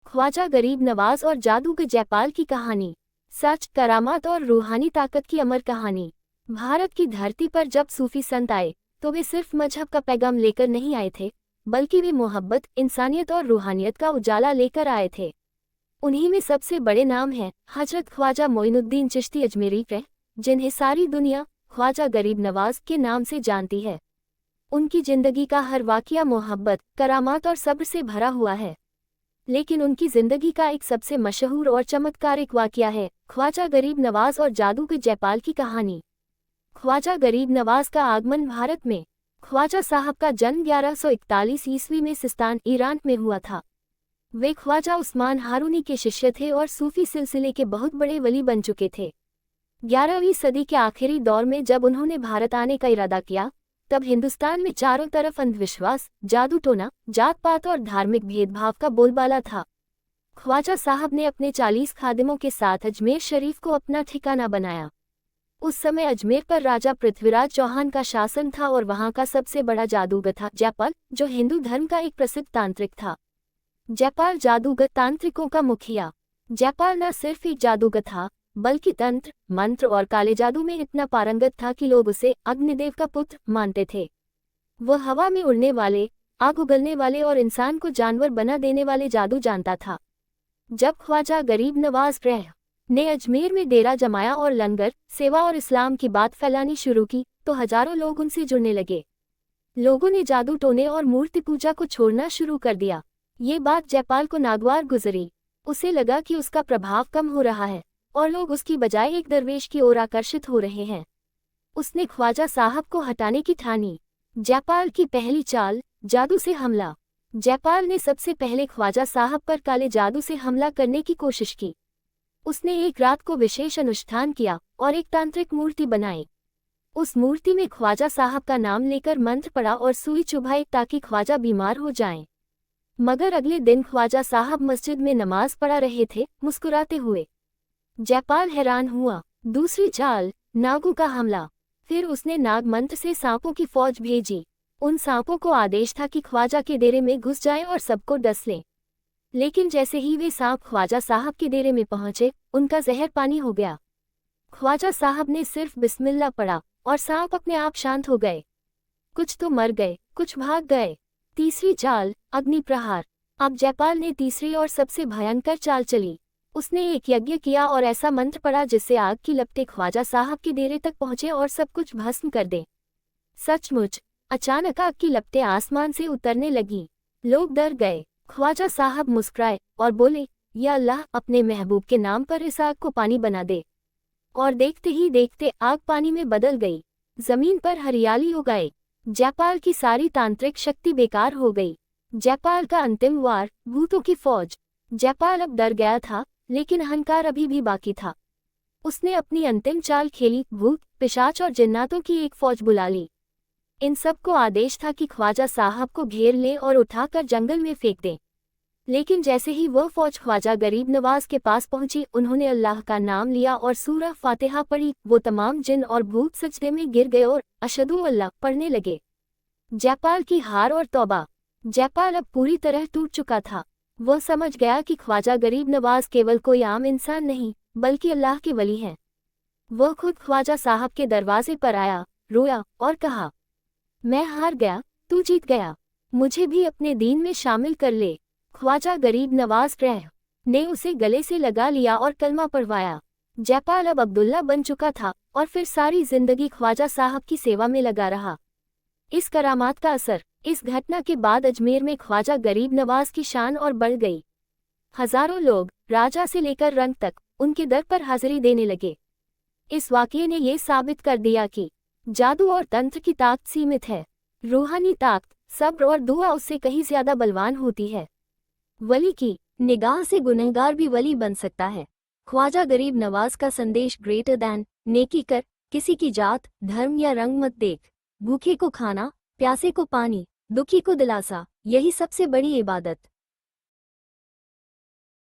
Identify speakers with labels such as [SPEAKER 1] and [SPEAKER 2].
[SPEAKER 1] ख्वाजा गरीब नवाज और जादूगर जयपाल की कहानी। सच, करामात और रूहानी ताकत की अमर कहानी। भारत की धरती पर जब सूफी संत आए तो वे सिर्फ मजहब का पैगाम लेकर नहीं आए थे, बल्कि वे मोहब्बत, इंसानियत और रूहानियत का उजाला लेकर आए थे। उन्हीं में सबसे बड़े नाम हैं हजरत ख्वाजा मोइनुद्दीन चिश्ती अजमेरी के, जिन्हें सारी दुनिया ख्वाजा गरीब नवाज के नाम से जानती है। उनकी जिंदगी का हर वाकया मोहब्बत, करामात और सब्र से भरा हुआ है। लेकिन उनकी जिंदगी का एक सबसे मशहूर और चमत्कारिक वाकया है ख्वाजा गरीब नवाज और जादूगर जयपाल की कहानी। ख्वाजा गरीब नवाज का आगमन भारत में। ख्वाजा साहब का जन्म 1141 ईस्वी में सिस्तान, ईरान में हुआ था। वे ख्वाजा उस्मान हारूनी के शिष्य थे और सूफी सिलसिले के बहुत बड़े वली बन चुके थे। 11वीं सदी के आखिरी दौर में जब उन्होंने भारत आने का इरादा किया, तब हिंदुस्तान में चारों तरफ अंधविश्वास, जादू टोना, जात पात और धार्मिक भेदभाव का बोलबाला था। ख्वाजा साहब ने अपने 40 खादिमों के साथ अजमेर शरीफ को अपना ठिकाना बनाया। उस समय अजमेर पर राजा पृथ्वीराज चौहान का शासन था और वहां का सबसे बड़ा जादूगर था जयपाल, जो हिंदू धर्म का एक प्रसिद्ध तांत्रिक था। जयपाल जादूगर तांत्रिकों का मुखिया। जयपाल न सिर्फ एक जादूगर था, बल्कि तंत्र, मंत्र और काले जादू में इतना पारंगत था कि लोग उसे अग्निदेव का पुत्र मानते थे। वह हवा में उड़ने वाले, आग उगलने वाले और इंसान को जानवर बना देने वाले जादू जानता था। जब ख्वाजा गरीब नवाज ने अजमेर में डेरा जमाया और लंगर, सेवा और इस्लाम की बात फैलानी शुरू की, तो हजारों लोग उनसे जुड़ने लगे। लोगों ने जादू टोने और मूर्ति पूजा को छोड़ना शुरू कर दिया। ये बात जयपाल को नागवार गुजरी। उसे लगा कि उसका प्रभाव कम हो रहा है और लोग उसकी बजाय एक दरवेश की ओर आकर्षित हो रहे हैं। उसने ख्वाजा साहब को हटाने की ठानी। जयपाल की पहली चाल, जादू से हमला। जयपाल ने सबसे पहले ख्वाजा साहब पर काले जादू से हमला करने की कोशिश की। उसने एक रात को विशेष अनुष्ठान किया और एक तांत्रिक मूर्ति बनाई। उस मूर्ति में ख्वाजा साहब का नाम लेकर मंत्र पढ़ा और सुई चुभाई ताकि ख्वाजा बीमार हो जाएं। मगर अगले दिन ख्वाजा साहब मस्जिद में नमाज पढ़ा रहे थे, मुस्कुराते हुए। जयपाल हैरान हुआ। दूसरी चाल, नागों का हमला। फिर उसने नाग मंत्र से सांपों की फौज भेजी। उन सांपों को आदेश था कि ख्वाजा के डेरे में घुस जाएं और सबको डस लें। लेकिन जैसे ही वे सांप ख्वाजा साहब के डेरे में पहुंचे, उनका जहर पानी हो गया। ख्वाजा साहब ने सिर्फ बिस्मिल्लाह पढ़ा और सांप अपने आप शांत हो गए। कुछ तो मर गए, कुछ भाग गए। तीसरी चाल, अग्नि प्रहार। अब जयपाल ने तीसरी और सबसे भयंकर चाल चली। उसने एक यज्ञ किया और ऐसा मंत्र पढ़ा जिससे आग की लपटें ख्वाजा साहब के डेरे तक पहुंचे और सब कुछ भस्म कर दे। सचमुच, अचानक आग की लपटें आसमान से उतरने लगीं। लोग डर गए। ख्वाजा साहब मुस्कुराए और बोले, या अल्लाह, अपने महबूब के नाम पर इस आग को पानी बना दे। और देखते ही देखते आग पानी में बदल गई। जमीन पर हरियाली उगाई। जयपाल की सारी तांत्रिक शक्ति बेकार हो गई। जयपाल का अंतिम वार, भूतों की फौज। जयपाल अब डर गया था, लेकिन अहंकार अभी भी बाकी था। उसने अपनी अंतिम चाल खेली। भूत, पिशाच और जिन्नातों की एक फौज बुला ली। इन सबको आदेश था कि ख्वाजा साहब को घेर लें और उठाकर जंगल में फेंक दें। लेकिन जैसे ही वह फौज ख्वाजा गरीब नवाज के पास पहुंची, उन्होंने अल्लाह का नाम लिया और सूरह फातिहा पढ़ी। वो तमाम जिन और भूत सजदे में गिर गए और अशहदु अल्लाह पढ़ने लगे। जयपाल की हार और तौबा। जयपाल अब पूरी तरह टूट चुका था। वह समझ गया कि ख्वाजा गरीब नवाज केवल कोई आम इंसान नहीं, बल्कि अल्लाह के वली हैं। वह खुद ख्वाजा साहब के दरवाजे पर आया, रोया और कहा, मैं हार गया, तू जीत गया। मुझे भी अपने दीन में शामिल कर ले। ख्वाजा गरीब नवाज ने उसे गले से लगा लिया और कलमा पढ़वाया। जयपाल अब अब्दुल्ला बन चुका था और फिर सारी जिंदगी ख्वाजा साहब की सेवा में लगा रहा। इस करामात का असर। इस घटना के बाद अजमेर में ख्वाजा गरीब नवाज की शान और बढ़ गई। हजारों लोग, राजा से लेकर रंग तक, उनके दर पर हाजिरी देने लगे। इस वाकये ने यह साबित कर दिया कि जादू और तंत्र की ताकत सीमित है। रूहानी ताकत, सब्र और दुआ उससे कहीं ज्यादा बलवान होती है। वली की निगाह से गुनहगार भी वली बन सकता है। ख्वाजा गरीब नवाज का संदेश ग्रेटर दैन, नेकी कर, किसी की जात, धर्म या रंग मत देख। भूखे को खाना, प्यासे को पानी, दुखी को दिलासा, यही सबसे बड़ी इबादत।